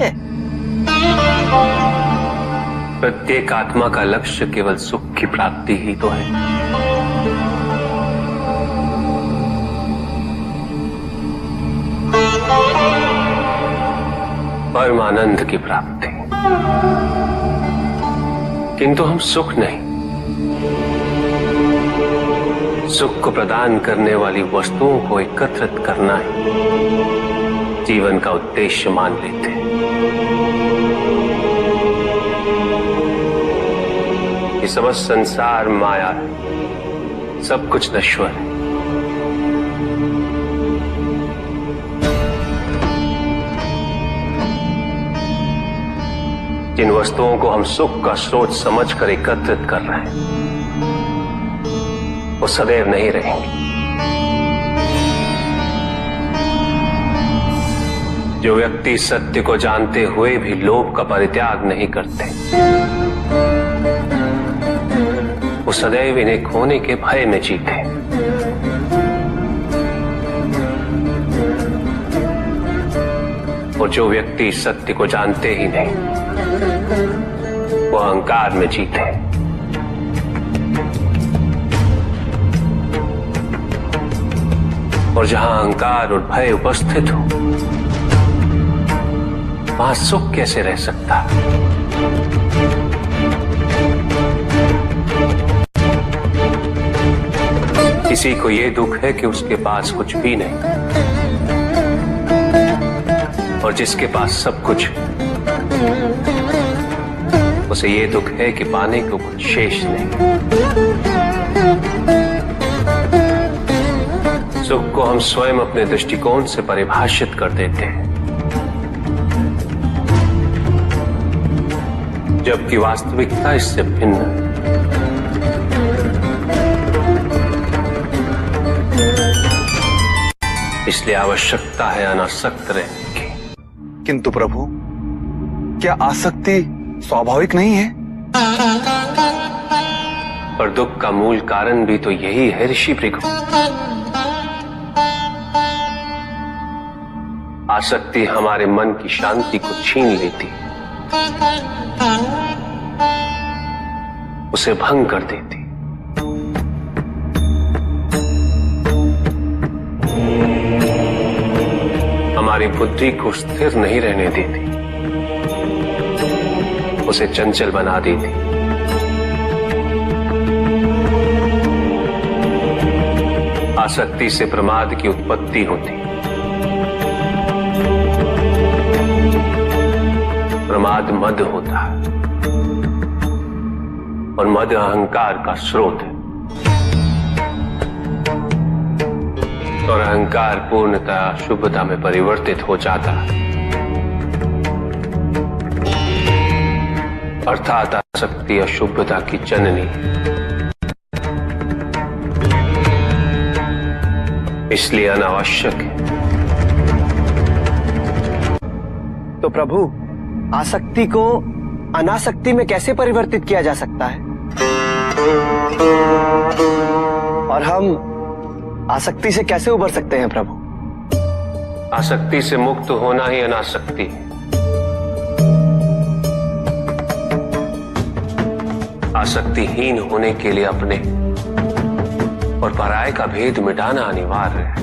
है? प्रत्येक आत्मा का लक्ष्य केवल सुख की प्राप्ति ही तो है। परमानंद की प्राप्ति। किंतु हम सुख नहीं, सुख को प्रदान करने वाली वस्तुओं को एकत्रित करना ही जीवन का उद्देश्य मान लेते हैं। ये समस्त संसार माया है, सब कुछ नश्वर है। जिन वस्तुओं को हम सुख का स्रोत समझकर एकत्रित कर रहे हैं वो सदैव नहीं रहेंगे। जो व्यक्ति सत्य को जानते हुए भी लोभ का परित्याग नहीं करते वो सदैव इन्हें खोने के भय में जीते। और जो व्यक्ति सत्य को जानते ही नहीं वो अहंकार में जीते। और जहां अहंकार और भय उपस्थित हो वहां सुख कैसे रह सकता? किसी को ये दुख है कि उसके पास कुछ भी नहीं, और जिसके पास सब कुछ उसे ये दुख है कि पाने को कुछ शेष नहीं। सुख को हम स्वयं अपने दृष्टिकोण से परिभाषित कर देते हैं, जबकि वास्तविकता इससे भिन्न है। इसलिए आवश्यकता है अनासक्त रहने की। किंतु प्रभु, क्या आसक्ति स्वाभाविक नहीं है? पर दुख का मूल कारण भी तो यही है ऋषि भृगु। आसक्ति हमारे मन की शांति को छीन लेती, उसे भंग कर देती। हमारी बुद्धि को स्थिर नहीं रहने देती, उसे चंचल बना देती। आसक्ति से प्रमाद की उत्पत्ति होती। प्रमाद मद होता है और मद अहंकार का स्रोत है। और अहंकार पूर्णतः शुभता में परिवर्तित हो जाता है, अर्थात आसक्ति अशुभता की जननी। इसलिए अनावश्यक है। तो प्रभु, आसक्ति को अनासक्ति में कैसे परिवर्तित किया जा सकता है? और हम आसक्ति से कैसे उबर सकते हैं प्रभु? आसक्ति से मुक्त होना ही अनासक्ति है। आसक्तिहीन होने के लिए अपने और पराये का भेद मिटाना अनिवार्य है।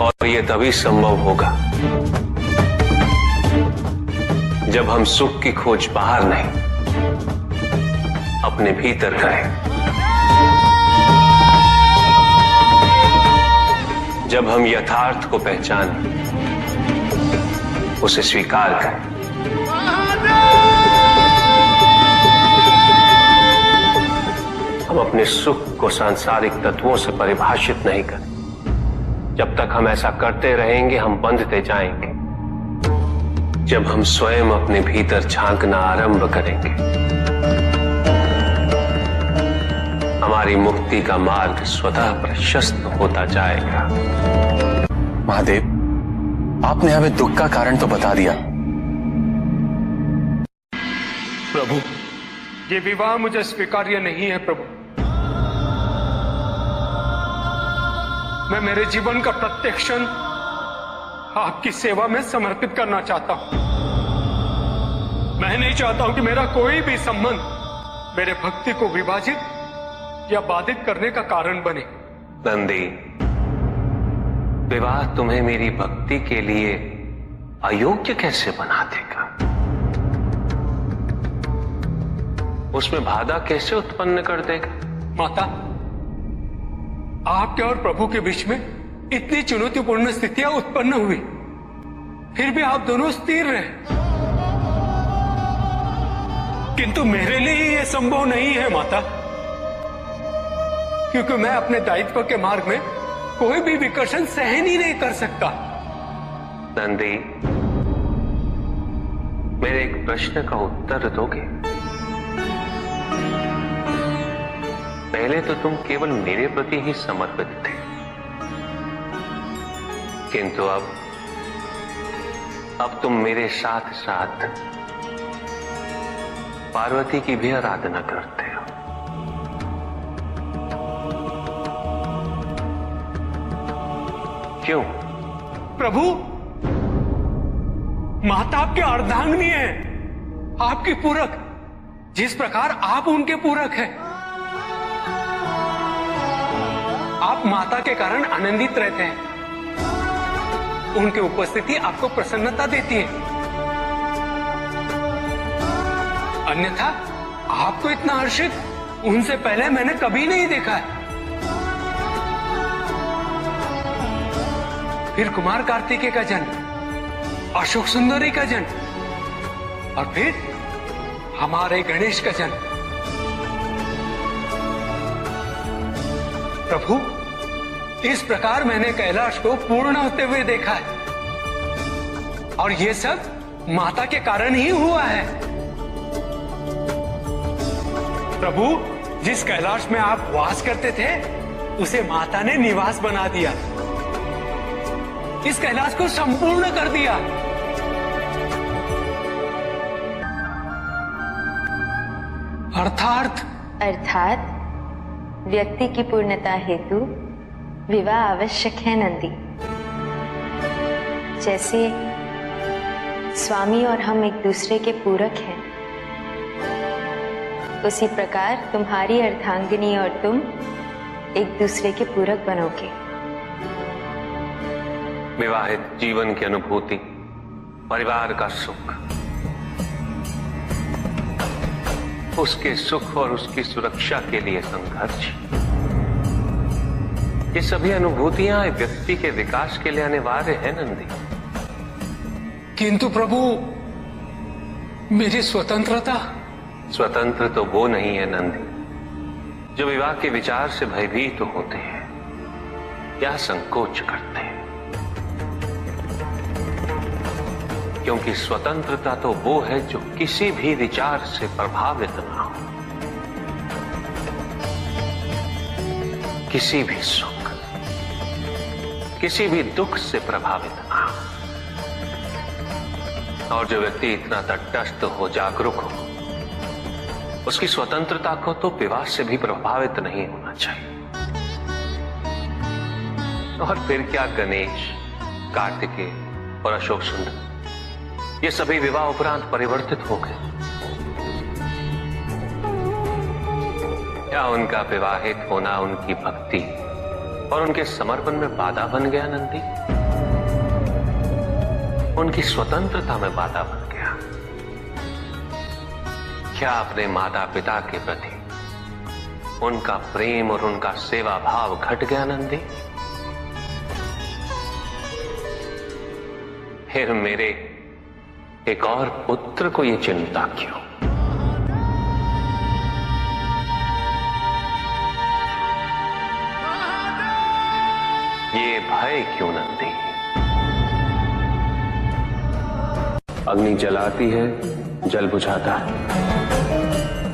और यह तभी संभव होगा जब हम सुख की खोज बाहर नहीं, अपने भीतर करें। जब हम यथार्थ को पहचानें, उसे स्वीकार करें। हम अपने सुख को सांसारिक तत्वों से परिभाषित नहीं करें। जब तक हम ऐसा करते रहेंगे, हम बंधते जाएंगे। जब हम स्वयं अपने भीतर झांकना आरंभ करेंगे, हमारी मुक्ति का मार्ग स्वतः प्रशस्त होता जाएगा। महादेव, आपने हमें दुख का कारण तो बता दिया। प्रभु, ये विवाह मुझे स्वीकार्य नहीं है प्रभु। मैं मेरे जीवन का प्रत्येक क्षण आपकी सेवा में समर्पित करना चाहता हूं। मैं नहीं चाहता हूं कि मेरा कोई भी संबंध मेरे भक्ति को विभाजित या बाधित करने का कारण बने। नंदी, विवाह तुम्हें मेरी भक्ति के लिए अयोग्य कैसे बना देगा? उसमें बाधा कैसे उत्पन्न कर देगा? माता, आपके और प्रभु के बीच में इतनी चुनौतीपूर्ण स्थितियां उत्पन्न हुई, फिर भी आप दोनों स्थिर रहे। किंतु मेरे लिए यह संभव नहीं है माता, क्योंकि मैं अपने दायित्व के मार्ग में कोई भी विकर्षण सहन ही नहीं कर सकता। नंदी, मेरे एक प्रश्न का उत्तर दोगे? पहले तो तुम केवल मेरे प्रति ही समर्पित थे, किंतु अब तुम मेरे साथ साथ पार्वती की भी आराधना करते हो। क्यों? प्रभु, माता आपके अर्धांगिनी है, आपकी पूरक, जिस प्रकार आप उनके पूरक हैं। आप माता के कारण आनंदित रहते हैं, उनकी उपस्थिति आपको प्रसन्नता देती है। अन्यथा आपको इतना हर्षित उनसे पहले मैंने कभी नहीं देखा है। फिर कुमार कार्तिकेय का जन्म, अशोक सुंदरी का जन्म, और फिर हमारे गणेश का जन्म। प्रभु, इस प्रकार मैंने कैलाश को पूर्ण होते हुए देखा है, और यह सब माता के कारण ही हुआ है। प्रभु, जिस कैलाश में आप वास करते थे, उसे माता ने निवास बना दिया, इस कैलाश को संपूर्ण कर दिया। अर्थात व्यक्ति की पूर्णता हेतु विवाह आवश्यक है नंदी। जैसे स्वामी और हम एक दूसरे के पूरक हैं, उसी प्रकार तुम्हारी अर्धांगिनी और तुम एक दूसरे के पूरक बनोगे। विवाहित जीवन की अनुभूति, परिवार का सुख, उसके सुख और उसकी सुरक्षा के लिए संघर्ष, ये सभी अनुभूतियां व्यक्ति के विकास के लिए अनिवार्य है नंदी। किंतु प्रभु, मेरी स्वतंत्रता। स्वतंत्र तो वो नहीं है नंदी जो विवाह के विचार से भयभीत तो होते हैं या संकोच करते हैं, क्योंकि स्वतंत्रता तो वो है जो किसी भी विचार से प्रभावित ना हो, किसी भी सुख, किसी भी दुख से प्रभावित ना हो। और जो व्यक्ति इतना तटस्थ हो, जागरूक हो, उसकी स्वतंत्रता को तो विवाह से भी प्रभावित नहीं होना चाहिए। और फिर क्या गणेश, कार्तिकेय और अशोक सुंदर, ये सभी विवाह उपरांत परिवर्तित हो गए? क्या उनका विवाहित होना उनकी भक्ति और उनके समर्पण में बाधा बन गया नंदी? उनकी स्वतंत्रता में बाधा बन गया? क्या अपने माता पिता के प्रति उनका प्रेम और उनका सेवा भाव घट गया नंदी? फिर मेरे एक और पुत्र को ये चिंता क्यों? ये भय क्यों नंदी? अग्नि जलाती है, जल बुझाता है,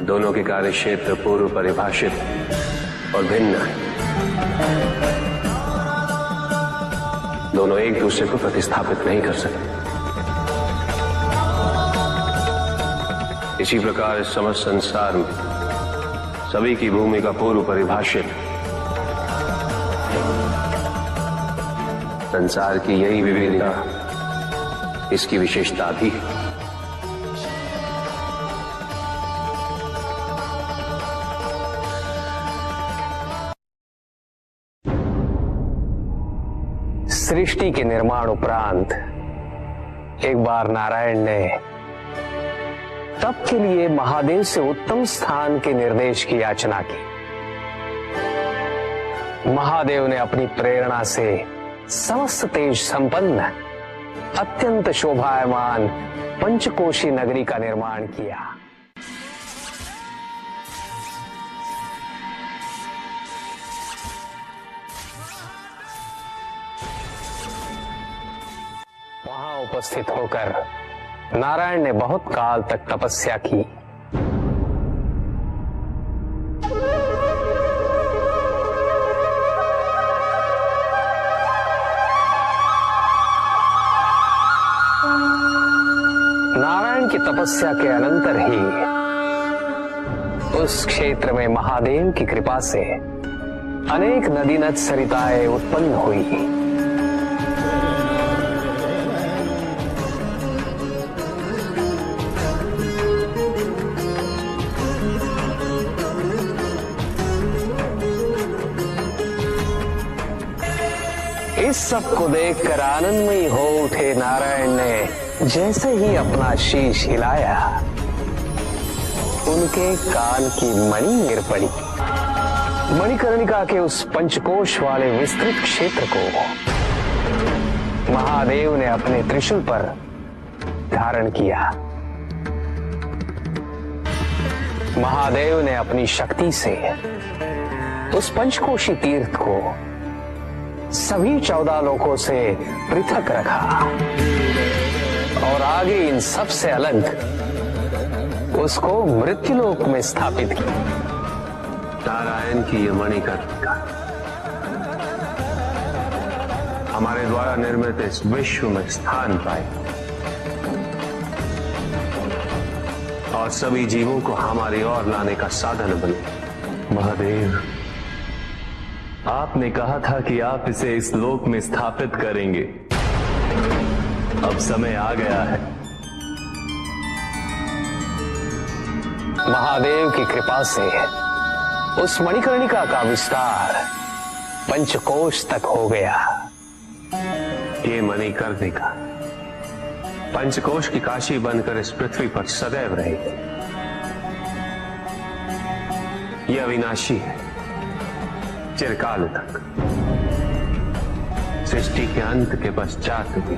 दोनों के कार्य क्षेत्र पूर्व परिभाषित और भिन्न है। दोनों एक दूसरे को प्रतिस्थापित नहीं कर सकते। इसी प्रकार इस समस्त संसार में सभी की भूमिका पूर्व परिभाषित संसार की यही विविधता इसकी विशेषता भी है। सृष्टि के निर्माण उपरांत एक बार नारायण ने तप के लिए महादेव से उत्तम स्थान के निर्देश की याचना की। महादेव ने अपनी प्रेरणा से समस्त तेज संपन्न अत्यंत शोभायमान पंचकोशी नगरी का निर्माण किया। वहां उपस्थित होकर नारायण ने बहुत काल तक तपस्या की। नारायण की तपस्या के अनंतर ही उस क्षेत्र में महादेव की कृपा से अनेक नदी नद सरिताएं उत्पन्न हुई। इस सब को देखकर आनंदमयी हो उठे नारायण ने जैसे ही अपना शीश हिलाया, उनके कान की मणि गिर पड़ी। मणिकर्णिका के उस पंचकोश वाले विस्तृत क्षेत्र को महादेव ने अपने त्रिशूल पर धारण किया। महादेव ने अपनी शक्ति से उस पंचकोशी तीर्थ को सभी 14 लोकों से पृथक रखा और आगे इन सब से अलग उसको मृत्युलोक में स्थापित किया। नारायण की ये मणिकर्णिका हमारे द्वारा निर्मित इस विश्व में स्थान पाए और सभी जीवों को हमारी ओर लाने का साधन बने। महादेव, आपने कहा था कि आप इसे इस लोक में स्थापित करेंगे। अब समय आ गया है। महादेव की कृपा से उस मणिकर्णिका का विस्तार पंचकोश तक हो गया। ये मणिकर्णिका पंचकोश की काशी बनकर इस पृथ्वी पर सदैव रहेगी। यह अविनाशी है, चिरकाल तक। सृष्टि के अंत के पश्चात भी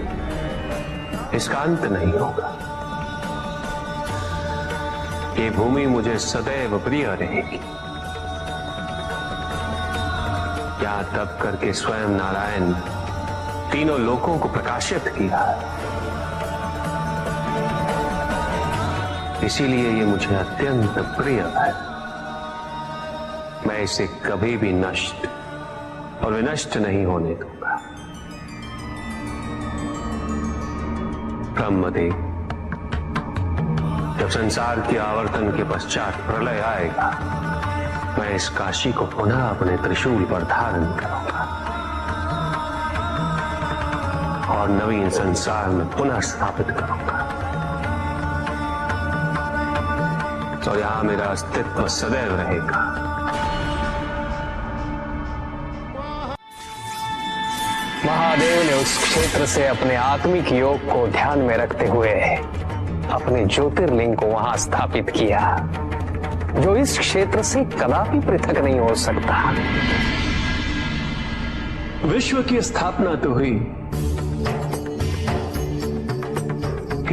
इसका अंत नहीं होगा। ये भूमि मुझे सदैव प्रिय रहेगी। यहां तप करके स्वयं नारायण तीनों लोकों को प्रकाशित किया, इसीलिए ये मुझे अत्यंत प्रिय है। मैं इसे कभी भी नष्ट और विनष्ट नहीं होने दूंगा। ब्रह्मदेव, जब संसार के आवर्तन के पश्चात प्रलय आएगा, मैं इस काशी को पुनः अपने त्रिशूल पर धारण करूंगा और नवीन संसार में पुनः स्थापित करूंगा। और यहां मेरा अस्तित्व सदैव रहेगा। महादेव ने उस क्षेत्र से अपने आत्मिक योग को ध्यान में रखते हुए अपने ज्योतिर्लिंग को वहां स्थापित किया, जो इस क्षेत्र से कदापि पृथक नहीं हो सकता। विश्व की स्थापना तो हुई,